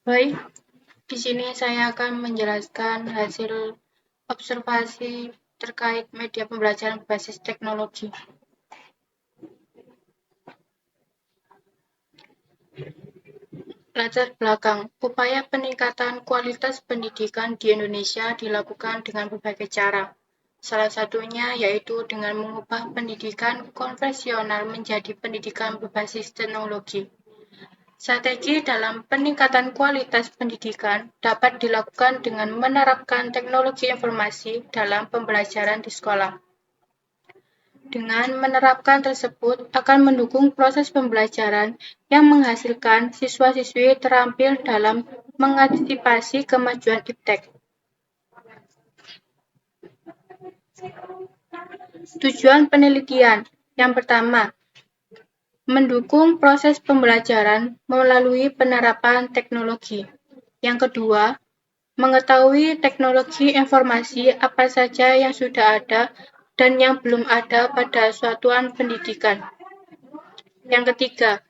Baik, di sini saya akan menjelaskan hasil observasi terkait media pembelajaran berbasis teknologi. Latar belakang, upaya peningkatan kualitas pendidikan di Indonesia dilakukan dengan berbagai cara. Salah satunya yaitu dengan mengubah pendidikan konvensional menjadi pendidikan berbasis teknologi. Strategi dalam peningkatan kualitas pendidikan dapat dilakukan dengan menerapkan teknologi informasi dalam pembelajaran di sekolah. Dengan menerapkan tersebut akan mendukung proses pembelajaran yang menghasilkan siswa-siswi terampil dalam mengantisipasi kemajuan iptek. Tujuan penelitian yang pertama, mendukung proses pembelajaran melalui penerapan teknologi. Yang kedua, mengetahui teknologi informasi apa saja yang sudah ada dan yang belum ada pada satuan pendidikan. Yang ketiga,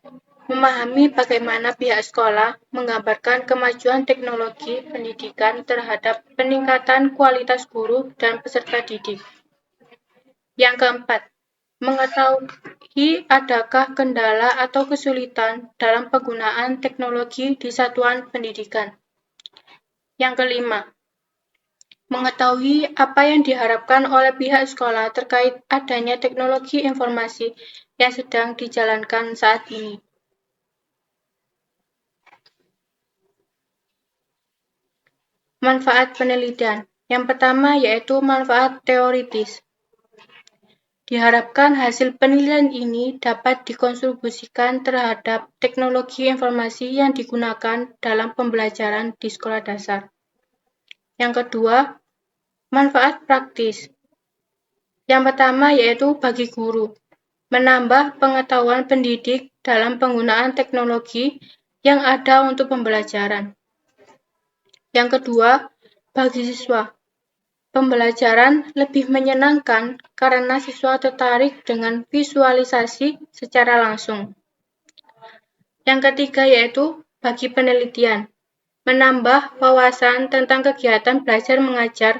memahami bagaimana pihak sekolah menggambarkan kemajuan teknologi pendidikan terhadap peningkatan kualitas guru dan peserta didik. Yang keempat, mengetahui adakah kendala atau kesulitan dalam penggunaan teknologi di satuan pendidikan. Yang kelima, mengetahui apa yang diharapkan oleh pihak sekolah terkait adanya teknologi informasi yang sedang dijalankan saat ini. Manfaat penelitian. Yang pertama yaitu manfaat teoritis. Diharapkan hasil penelitian ini dapat dikontribusikan terhadap teknologi informasi yang digunakan dalam pembelajaran di sekolah dasar. Yang kedua, manfaat praktis. Yang pertama yaitu bagi guru, menambah pengetahuan pendidik dalam penggunaan teknologi yang ada untuk pembelajaran. Yang kedua, bagi siswa, pembelajaran lebih menyenangkan karena siswa tertarik dengan visualisasi secara langsung. Yang ketiga yaitu bagi penelitian, menambah wawasan tentang kegiatan belajar mengajar,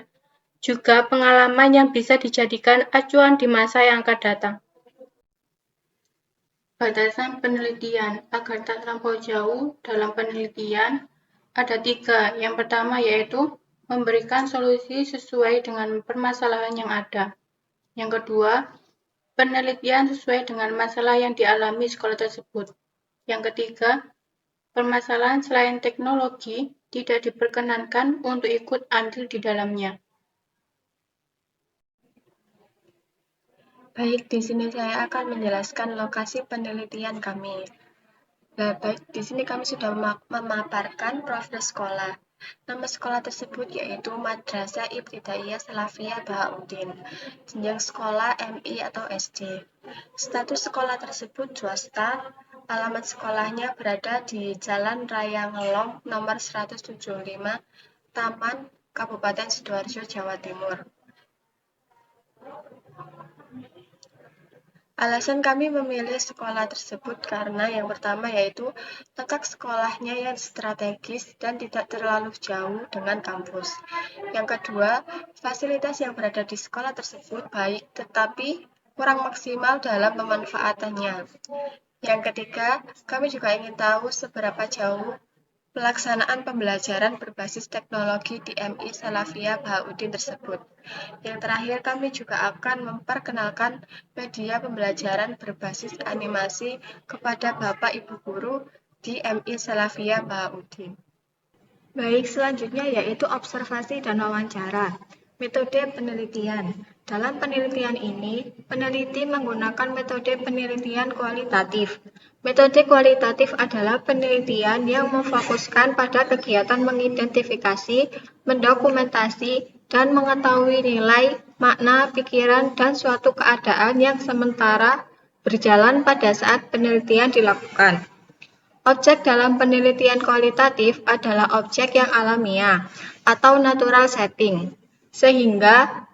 juga pengalaman yang bisa dijadikan acuan di masa yang akan datang. Batasan penelitian. Agar tak terlampau jauh dalam penelitian, ada 3. Yang pertama yaitu memberikan solusi sesuai dengan permasalahan yang ada. Yang kedua, penelitian sesuai dengan masalah yang dialami sekolah tersebut. Yang ketiga, permasalahan selain teknologi tidak diperkenankan untuk ikut andil di dalamnya. Baik, di sini saya akan menjelaskan lokasi penelitian kami. Baik, di sini kami sudah memaparkan profil sekolah. Nama sekolah tersebut yaitu Madrasah Ibtidaiyah Salafiyah Bahauddin, jenjang sekolah MI atau SD. Status sekolah tersebut swasta, alamat sekolahnya berada di Jalan Raya Ngelong nomor 175, Taman, Kabupaten Sidoarjo, Jawa Timur. Alasan kami memilih sekolah tersebut karena yang pertama yaitu letak sekolahnya yang strategis dan tidak terlalu jauh dengan kampus. Yang kedua, fasilitas yang berada di sekolah tersebut baik tetapi kurang maksimal dalam pemanfaatannya. Yang ketiga, kami juga ingin tahu seberapa jauh pelaksanaan pembelajaran berbasis teknologi di MI Salafiyah Bahauddin tersebut. Yang terakhir, kami juga akan memperkenalkan media pembelajaran berbasis animasi kepada Bapak Ibu Guru di MI Salafiyah Bahauddin. Baik, selanjutnya yaitu observasi dan wawancara. Metode penelitian. Dalam penelitian ini, peneliti menggunakan metode penelitian kualitatif. Metode kualitatif adalah penelitian yang memfokuskan pada kegiatan mengidentifikasi, mendokumentasi, dan mengetahui nilai, makna, pikiran, dan suatu keadaan yang sementara berjalan pada saat penelitian dilakukan. Objek dalam penelitian kualitatif adalah objek yang alamiah atau natural setting, sehingga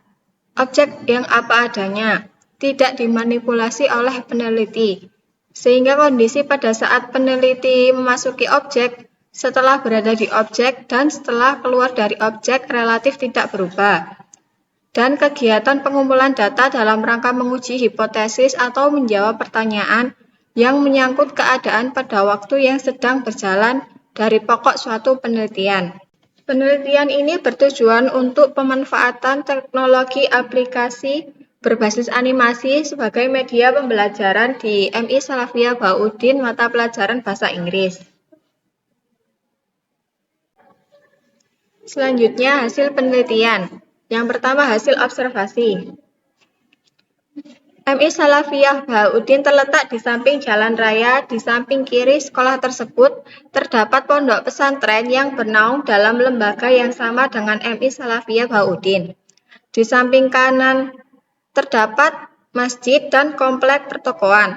objek yang apa adanya, tidak dimanipulasi oleh peneliti, sehingga kondisi pada saat peneliti memasuki objek setelah berada di objek dan setelah keluar dari objek relatif tidak berubah. Dan kegiatan pengumpulan data dalam rangka menguji hipotesis atau menjawab pertanyaan yang menyangkut keadaan pada waktu yang sedang berjalan dari pokok suatu penelitian. Penelitian ini bertujuan untuk pemanfaatan teknologi aplikasi berbasis animasi sebagai media pembelajaran di MI Salafiyah Bahauddin mata pelajaran Bahasa Inggris. Selanjutnya, hasil penelitian. Yang pertama, hasil observasi. MI Salafiyah Bahauddin terletak di samping jalan raya. Di samping kiri sekolah tersebut terdapat pondok pesantren yang bernaung dalam lembaga yang sama dengan MI Salafiyah Bahauddin. Di samping kanan terdapat masjid dan komplek pertokoan.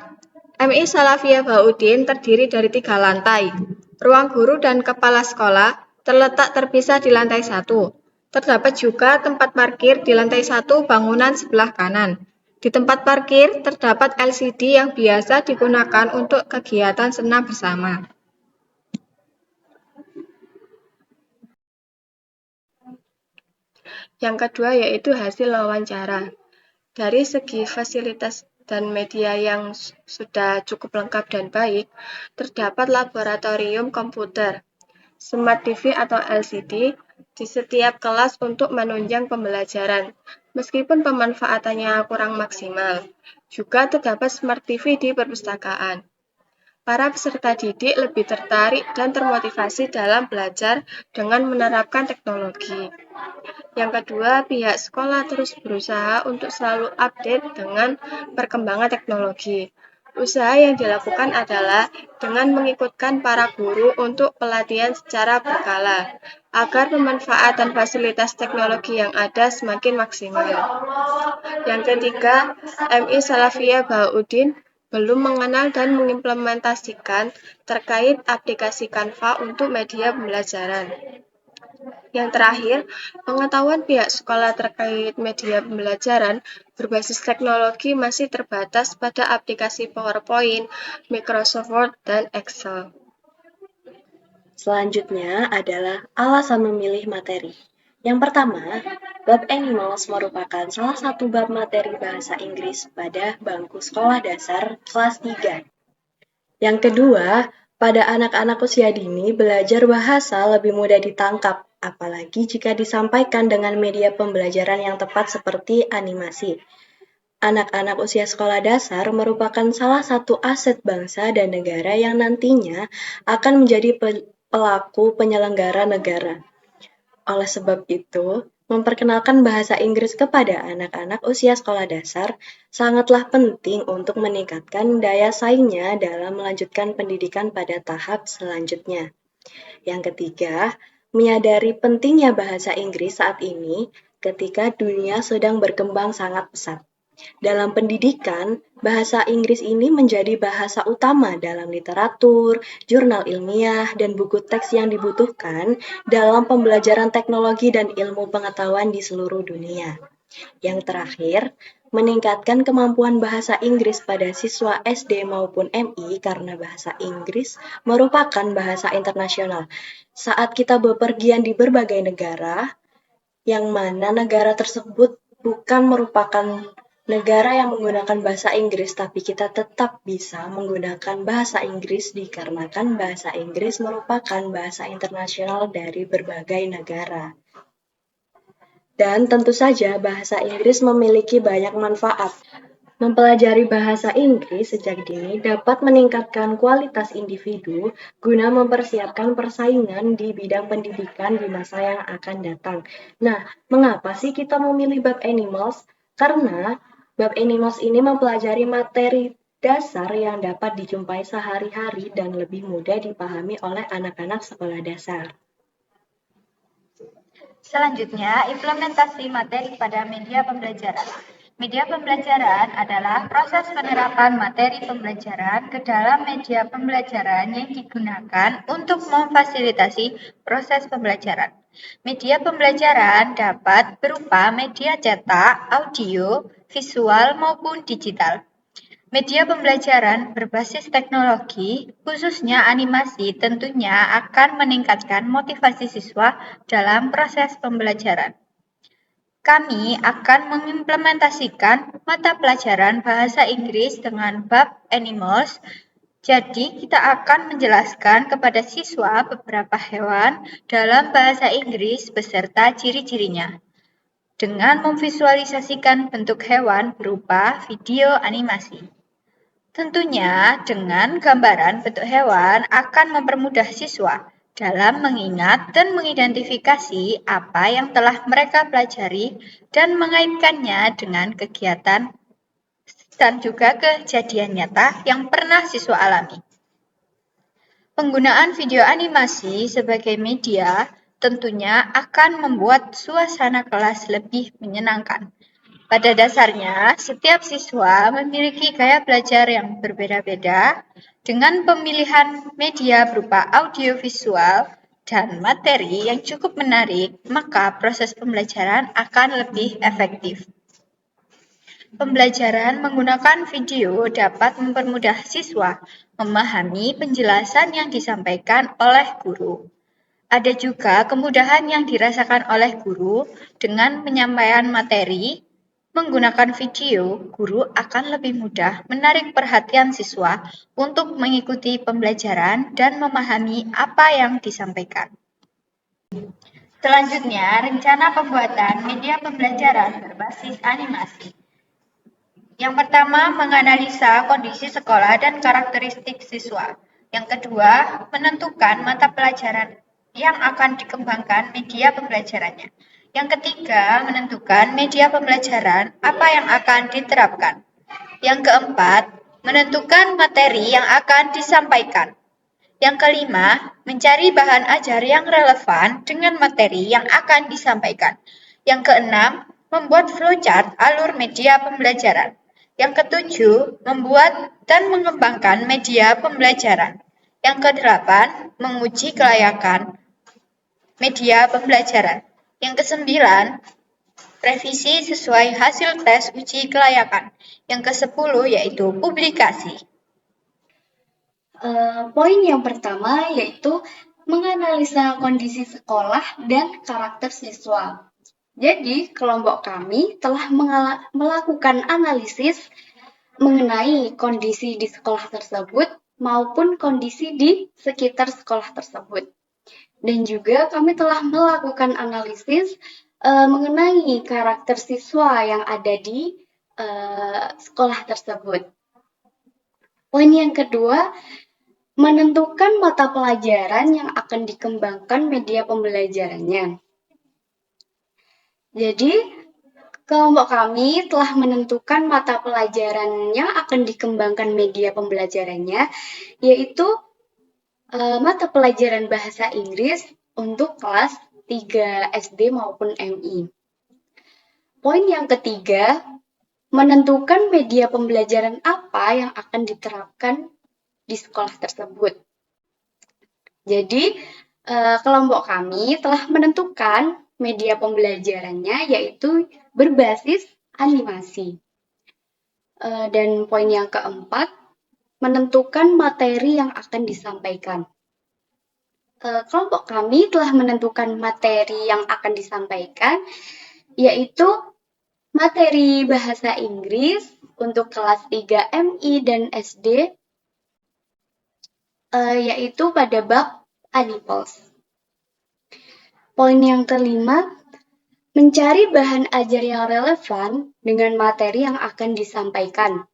MI Salafiyah Bahauddin terdiri dari 3 lantai. Ruang guru dan kepala sekolah terletak terpisah di lantai 1. Terdapat juga tempat parkir di lantai 1 bangunan sebelah kanan. Di tempat parkir terdapat LCD yang biasa digunakan untuk kegiatan senam bersama. Yang kedua yaitu hasil wawancara. Dari segi fasilitas dan media yang sudah cukup lengkap dan baik, terdapat laboratorium komputer, Smart TV atau LCD di setiap kelas untuk menunjang pembelajaran, meskipun pemanfaatannya kurang maksimal. Juga terdapat Smart TV di perpustakaan. Para peserta didik lebih tertarik dan termotivasi dalam belajar dengan menerapkan teknologi. Yang kedua, pihak sekolah terus berusaha untuk selalu update dengan perkembangan teknologi. Usaha yang dilakukan adalah dengan mengikutkan para guru untuk pelatihan secara berkala, agar pemanfaatan fasilitas teknologi yang ada semakin maksimal. Yang ketiga, MI Salafiyah Bahauddin belum mengenal dan mengimplementasikan terkait aplikasi Canva untuk media pembelajaran. Yang terakhir, pengetahuan pihak sekolah terkait media pembelajaran berbasis teknologi masih terbatas pada aplikasi PowerPoint, Microsoft Word, dan Excel. Selanjutnya adalah alasan memilih materi. Yang pertama, bab Animals merupakan salah satu bab materi bahasa Inggris pada bangku sekolah dasar kelas 3. Yang kedua, pada anak-anak usia dini, belajar bahasa lebih mudah ditangkap, apalagi jika disampaikan dengan media pembelajaran yang tepat seperti animasi. Anak-anak usia sekolah dasar merupakan salah satu aset bangsa dan negara yang nantinya akan menjadi pelaku penyelenggara negara. Oleh sebab itu, memperkenalkan bahasa Inggris kepada anak-anak usia sekolah dasar sangatlah penting untuk meningkatkan daya saingnya dalam melanjutkan pendidikan pada tahap selanjutnya. Yang ketiga, menyadari pentingnya bahasa Inggris saat ini ketika dunia sedang berkembang sangat pesat. Dalam pendidikan, bahasa Inggris ini menjadi bahasa utama dalam literatur, jurnal ilmiah, dan buku teks yang dibutuhkan dalam pembelajaran teknologi dan ilmu pengetahuan di seluruh dunia. Yang terakhir, meningkatkan kemampuan bahasa Inggris pada siswa SD maupun MI karena bahasa Inggris merupakan bahasa internasional. Saat kita bepergian di berbagai negara, yang mana negara tersebut bukan merupakan negara yang menggunakan bahasa Inggris, tapi kita tetap bisa menggunakan bahasa Inggris dikarenakan bahasa Inggris merupakan bahasa internasional dari berbagai negara. Dan tentu saja bahasa Inggris memiliki banyak manfaat. Mempelajari bahasa Inggris sejak dini dapat meningkatkan kualitas individu guna mempersiapkan persaingan di bidang pendidikan di masa yang akan datang. Nah, mengapa sih kita memilih bab Animals? Karena bab Animals ini mempelajari materi dasar yang dapat dijumpai sehari-hari dan lebih mudah dipahami oleh anak-anak sekolah dasar. Selanjutnya, implementasi materi pada media pembelajaran. Media pembelajaran adalah proses penerapan materi pembelajaran ke dalam media pembelajaran yang digunakan untuk memfasilitasi proses pembelajaran. Media pembelajaran dapat berupa media cetak, audio, visual, maupun digital. Media pembelajaran berbasis teknologi, khususnya animasi, tentunya akan meningkatkan motivasi siswa dalam proses pembelajaran. Kami akan mengimplementasikan mata pelajaran bahasa Inggris dengan bab Animals. Jadi, kita akan menjelaskan kepada siswa beberapa hewan dalam bahasa Inggris beserta ciri-cirinya, dengan memvisualisasikan bentuk hewan berupa video animasi. Tentunya, dengan gambaran bentuk hewan akan mempermudah siswa dalam mengingat dan mengidentifikasi apa yang telah mereka pelajari dan mengaitkannya dengan kegiatan dan juga kejadian nyata yang pernah siswa alami. Penggunaan video animasi sebagai media tentunya akan membuat suasana kelas lebih menyenangkan. Pada dasarnya, setiap siswa memiliki gaya belajar yang berbeda-beda. Dengan pemilihan media berupa audiovisual dan materi yang cukup menarik, maka proses pembelajaran akan lebih efektif. Pembelajaran menggunakan video dapat mempermudah siswa memahami penjelasan yang disampaikan oleh guru. Ada juga kemudahan yang dirasakan oleh guru dengan penyampaian materi. Menggunakan video, guru akan lebih mudah menarik perhatian siswa untuk mengikuti pembelajaran dan memahami apa yang disampaikan. Selanjutnya, rencana pembuatan media pembelajaran berbasis animasi. Yang pertama, menganalisa kondisi sekolah dan karakteristik siswa. Yang kedua, menentukan mata pelajaran yang akan dikembangkan media pembelajarannya. Yang ketiga, menentukan media pembelajaran apa yang akan diterapkan. Yang keempat, menentukan materi yang akan disampaikan. Yang kelima, mencari bahan ajar yang relevan dengan materi yang akan disampaikan. Yang keenam, membuat flowchart alur media pembelajaran. Yang ketujuh, membuat dan mengembangkan media pembelajaran. Yang kedelapan, menguji kelayakan media pembelajaran. Yang kesembilan, revisi sesuai hasil tes uji kelayakan. Yang kesepuluh yaitu publikasi. Poin yang pertama yaitu menganalisa kondisi sekolah dan karakter siswa. Jadi, kelompok kami telah melakukan analisis mengenai kondisi di sekolah tersebut maupun kondisi di sekitar sekolah tersebut. Dan juga kami telah melakukan analisis mengenai karakter siswa yang ada di sekolah tersebut. Poin yang kedua, menentukan mata pelajaran yang akan dikembangkan media pembelajarannya. Jadi, kelompok kami telah menentukan mata pelajaran yang akan dikembangkan media pembelajarannya, yaitu mata pelajaran bahasa Inggris untuk kelas 3 SD maupun MI. Poin yang ketiga, menentukan media pembelajaran apa yang akan diterapkan di sekolah tersebut. Jadi, kelompok kami telah menentukan media pembelajarannya yaitu berbasis animasi. Dan poin yang keempat, menentukan materi yang akan disampaikan. Kelompok kami telah menentukan materi yang akan disampaikan, yaitu materi bahasa Inggris untuk kelas 3 MI dan SD, yaitu pada bab Animals. Poin yang kelima, mencari bahan ajar yang relevan dengan materi yang akan disampaikan.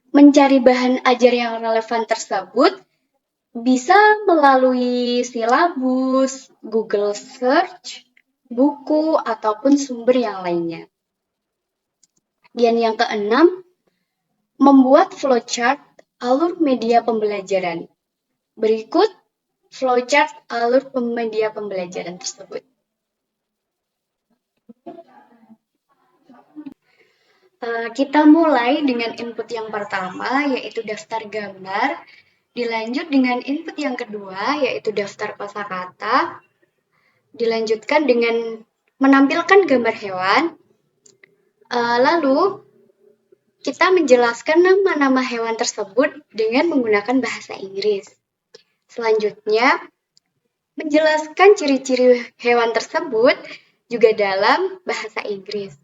Mencari bahan ajar yang relevan tersebut bisa melalui silabus, Google Search, buku, ataupun sumber yang lainnya. Dan yang keenam, membuat flowchart alur media pembelajaran. Berikut flowchart alur media pembelajaran tersebut. Kita mulai dengan input yang pertama, yaitu daftar gambar. Dilanjut dengan input yang kedua, yaitu daftar kosakata. Dilanjutkan dengan menampilkan gambar hewan. Lalu, kita menjelaskan nama-nama hewan tersebut dengan menggunakan bahasa Inggris. Selanjutnya, menjelaskan ciri-ciri hewan tersebut juga dalam bahasa Inggris.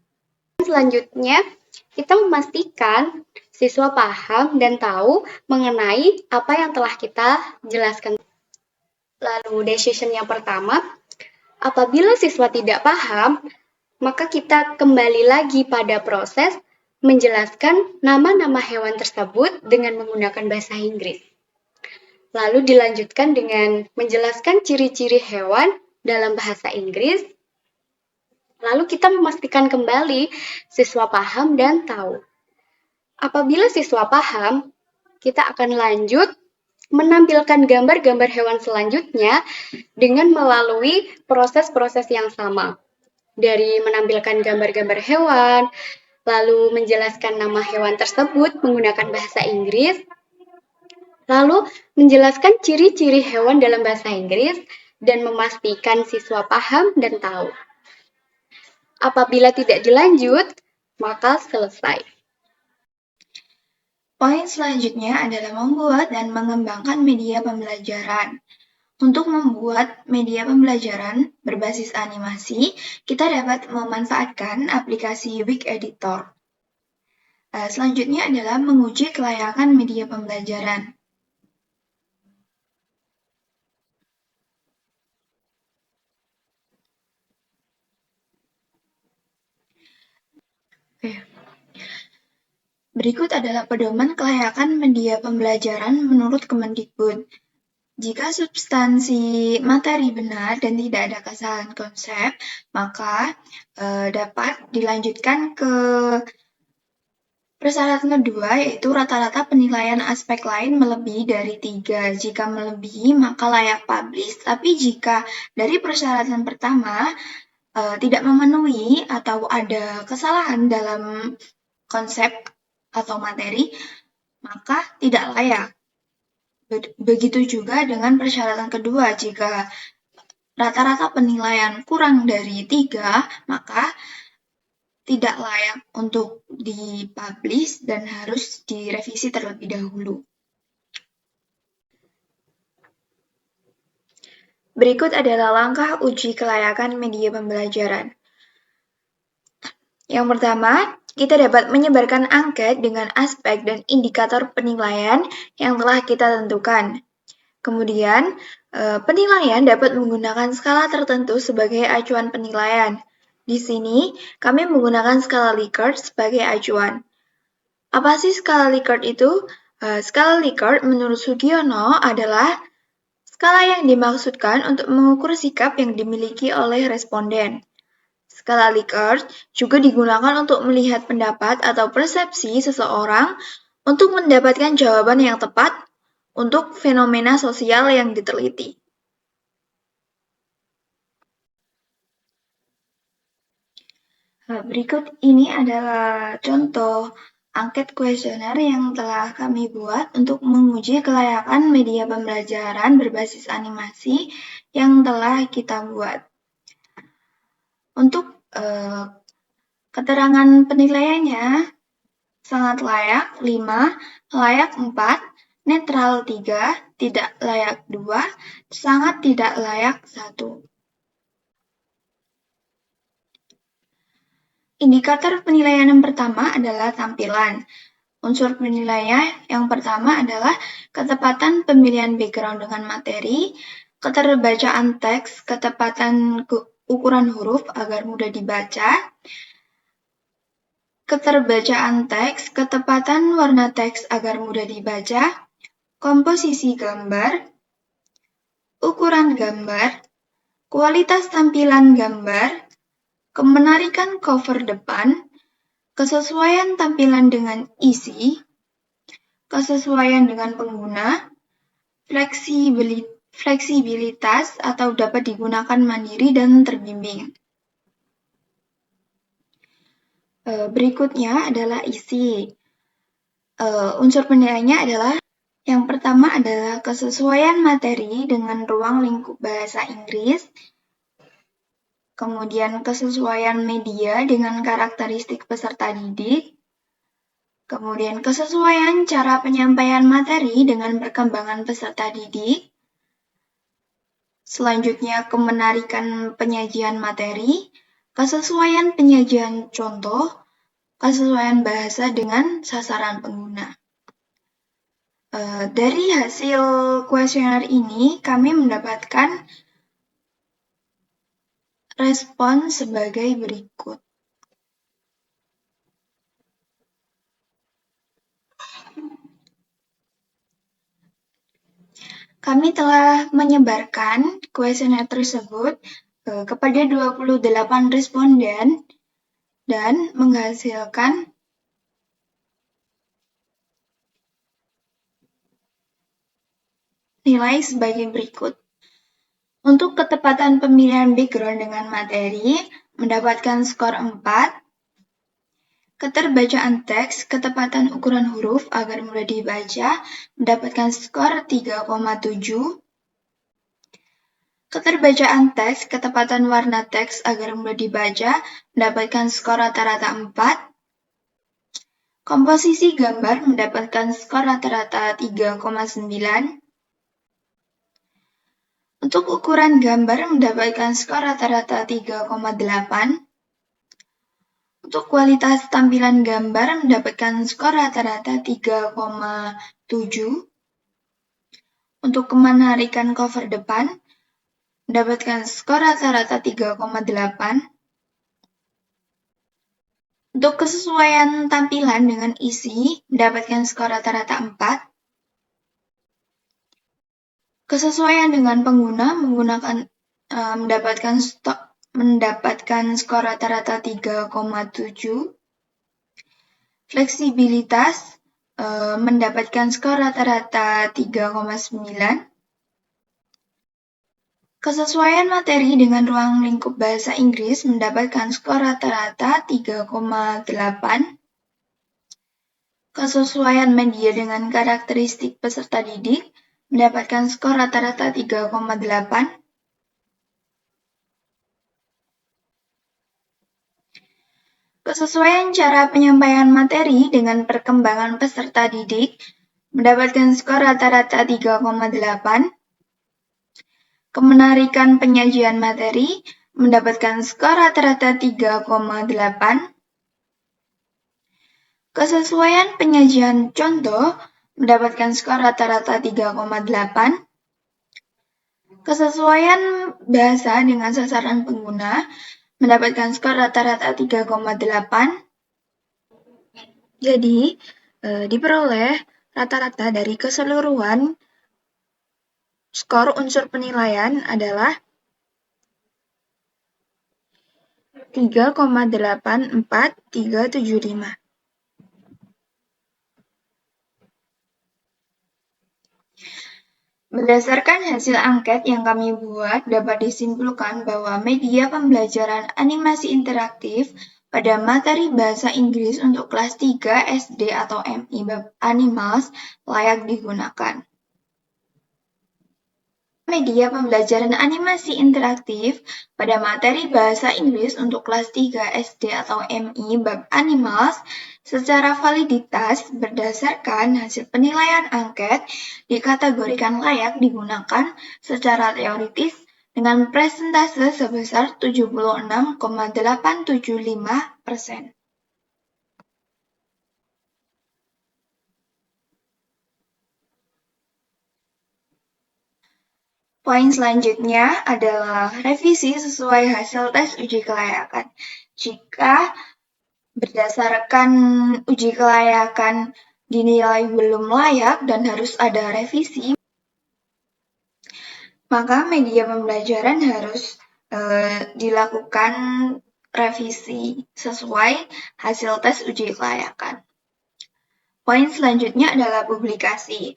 Selanjutnya, kita memastikan siswa paham dan tahu mengenai apa yang telah kita jelaskan. Lalu, decision yang pertama, apabila siswa tidak paham, maka kita kembali lagi pada proses menjelaskan nama-nama hewan tersebut dengan menggunakan bahasa Inggris. Lalu dilanjutkan dengan menjelaskan ciri-ciri hewan dalam bahasa Inggris. Lalu kita memastikan kembali siswa paham dan tahu. Apabila siswa paham, kita akan lanjut menampilkan gambar-gambar hewan selanjutnya dengan melalui proses-proses yang sama. Dari menampilkan gambar-gambar hewan, lalu menjelaskan nama hewan tersebut menggunakan bahasa Inggris, lalu menjelaskan ciri-ciri hewan dalam bahasa Inggris dan memastikan siswa paham dan tahu. Apabila tidak dilanjut, maka selesai. Poin selanjutnya adalah membuat dan mengembangkan media pembelajaran. Untuk membuat media pembelajaran berbasis animasi, kita dapat memanfaatkan aplikasi Wik Editor. Selanjutnya adalah menguji kelayakan media pembelajaran. Berikut adalah pedoman kelayakan media pembelajaran menurut Kemendikbud. Jika substansi materi benar dan tidak ada kesalahan konsep, maka dapat dilanjutkan ke persyaratan kedua, yaitu rata-rata penilaian aspek lain melebihi dari 3. Jika melebihi, maka layak publish. Tapi jika dari persyaratan pertama tidak memenuhi atau ada kesalahan dalam konsep atau materi, maka tidak layak. Begitu juga dengan persyaratan kedua, jika rata-rata penilaian kurang dari 3, maka tidak layak untuk dipublish dan harus direvisi terlebih dahulu. Berikut adalah langkah uji kelayakan media pembelajaran. Yang pertama, kita dapat menyebarkan angket dengan aspek dan indikator penilaian yang telah kita tentukan. Kemudian, penilaian dapat menggunakan skala tertentu sebagai acuan penilaian. Di sini, kami menggunakan skala Likert sebagai acuan. Apa sih skala Likert itu? Skala Likert menurut Sugiono adalah skala yang dimaksudkan untuk mengukur sikap yang dimiliki oleh responden. Skala Likert juga digunakan untuk melihat pendapat atau persepsi seseorang untuk mendapatkan jawaban yang tepat untuk fenomena sosial yang diteliti. Berikut ini adalah contoh angket kuesioner yang telah kami buat untuk menguji kelayakan media pembelajaran berbasis animasi yang telah kita buat. Untuk keterangan penilaiannya, sangat layak 5, layak 4, netral 3, tidak layak 2, sangat tidak layak 1. Indikator penilaian yang pertama adalah tampilan. Unsur penilaian yang pertama adalah ketepatan pemilihan background dengan materi, keterbacaan teks, ketepatan ukuran huruf agar mudah dibaca, keterbacaan teks, ketepatan warna teks agar mudah dibaca, komposisi gambar, ukuran gambar, kualitas tampilan gambar, kemenarikan cover depan, kesesuaian tampilan dengan isi, kesesuaian dengan pengguna, fleksibilitas atau dapat digunakan mandiri dan terbimbing. Berikutnya adalah isi. Unsur penilaiannya adalah yang pertama adalah kesesuaian materi dengan ruang lingkup bahasa Inggris, kemudian kesesuaian media dengan karakteristik peserta didik, Kemudian kesesuaian cara penyampaian materi dengan perkembangan peserta didik. Selanjutnya kemenarikan penyajian materi, kesesuaian penyajian contoh, kesesuaian bahasa dengan sasaran pengguna. Dari hasil kuesioner ini kami mendapatkan respon sebagai berikut. Kami telah menyebarkan kuesioner tersebut kepada 28 responden dan menghasilkan nilai sebagai berikut. Untuk ketepatan pemilihan background dengan materi, mendapatkan skor 4. Keterbacaan teks, ketepatan ukuran huruf agar mudah dibaca, mendapatkan skor 3,7. Keterbacaan teks, ketepatan warna teks agar mudah dibaca, mendapatkan skor rata-rata 4. Komposisi gambar mendapatkan skor rata-rata 3,9. Untuk ukuran gambar mendapatkan skor rata-rata 3,8. Untuk kualitas tampilan gambar mendapatkan skor rata-rata 3,7. Untuk kemenarikan cover depan mendapatkan skor rata-rata 3,8. Untuk kesesuaian tampilan dengan isi mendapatkan skor rata-rata 4. Kesesuaian dengan pengguna mendapatkan skor rata-rata 3,7. Fleksibilitas mendapatkan skor rata-rata 3,9. Kesesuaian materi dengan ruang lingkup bahasa Inggris mendapatkan skor rata-rata 3,8. Kesesuaian media dengan karakteristik peserta didik mendapatkan skor rata-rata 3,8. Kesesuaian cara penyampaian materi dengan perkembangan peserta didik mendapatkan skor rata-rata 3,8. Kemenarikan penyajian materi mendapatkan skor rata-rata 3,8. Kesesuaian penyajian contoh mendapatkan skor rata-rata 3,8. Kesesuaian bahasa dengan sasaran pengguna mendapatkan skor rata-rata 3,8. Jadi, diperoleh rata-rata dari keseluruhan skor unsur penilaian adalah 3,84375. Berdasarkan hasil angket yang kami buat, dapat disimpulkan bahwa media pembelajaran animasi interaktif pada materi bahasa Inggris untuk kelas 3 SD atau MI bab Animals layak digunakan. Media pembelajaran animasi interaktif pada materi bahasa Inggris untuk kelas 3 SD atau MI bab Animals secara validitas berdasarkan hasil penilaian angket dikategorikan layak digunakan secara teoritis dengan persentase sebesar 76,875%. Poin selanjutnya adalah revisi sesuai hasil tes uji kelayakan. Jika berdasarkan uji kelayakan dinilai belum layak dan harus ada revisi, maka media pembelajaran harus dilakukan revisi sesuai hasil tes uji kelayakan. Poin selanjutnya adalah publikasi.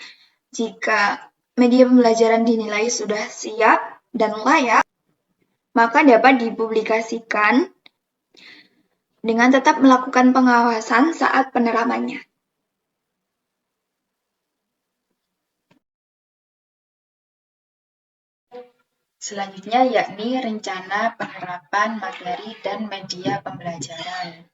Jika media pembelajaran dinilai sudah siap dan layak, maka dapat dipublikasikan dengan tetap melakukan pengawasan saat penerapannya. Selanjutnya yakni rencana penerapan materi dan media pembelajaran.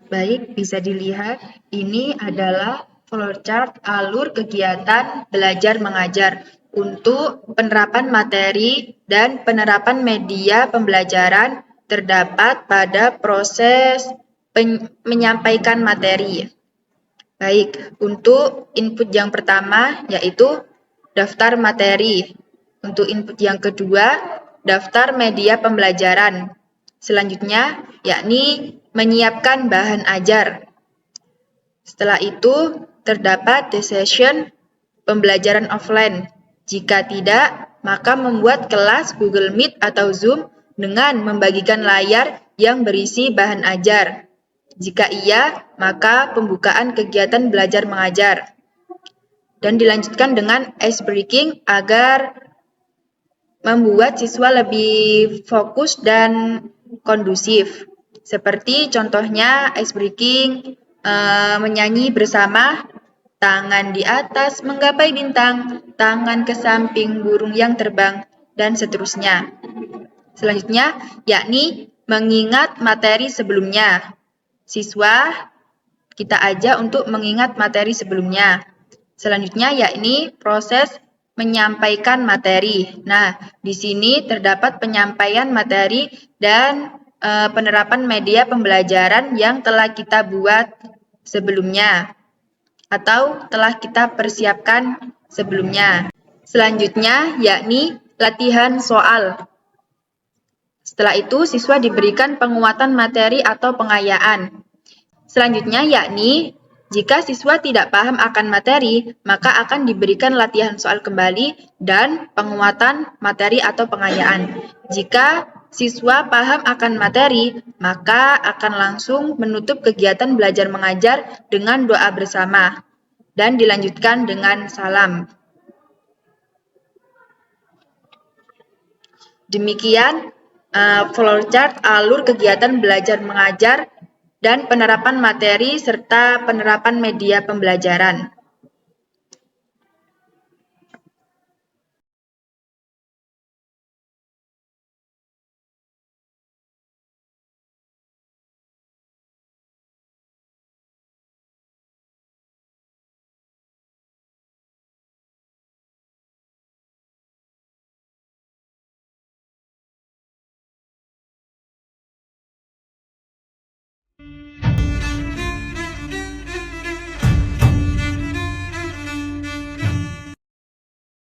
Baik, bisa dilihat ini adalah flowchart alur kegiatan belajar mengajar untuk penerapan materi dan penerapan media pembelajaran terdapat pada proses menyampaikan materi. Baik, untuk input yang pertama yaitu daftar materi. Untuk input yang kedua, daftar media pembelajaran. Selanjutnya, yakni menyiapkan bahan ajar. Setelah itu, terdapat the session pembelajaran offline. Jika tidak, maka membuat kelas Google Meet atau Zoom dengan membagikan layar yang berisi bahan ajar. Jika iya, maka pembukaan kegiatan belajar mengajar. Dan dilanjutkan dengan ice breaking agar membuat siswa lebih fokus dan kondusif. Seperti contohnya ice breaking, menyanyi bersama, tangan di atas menggapai bintang, tangan ke samping burung yang terbang, dan seterusnya. Selanjutnya, yakni mengingat materi sebelumnya. Siswa kita ajak untuk mengingat materi sebelumnya. Selanjutnya, yakni proses menyampaikan materi. Nah, di sini terdapat penyampaian materi dan penerapan media pembelajaran yang telah kita buat sebelumnya atau telah kita persiapkan sebelumnya. Selanjutnya, yakni latihan soal. Setelah itu, siswa diberikan penguatan materi atau pengayaan. Selanjutnya, yakni jika siswa tidak paham akan materi, maka akan diberikan latihan soal kembali dan penguatan materi atau pengayaan. Jika siswa paham akan materi, maka akan langsung menutup kegiatan belajar mengajar dengan doa bersama dan dilanjutkan dengan salam. Demikian flowchart alur kegiatan belajar mengajar dan penerapan materi serta penerapan media pembelajaran.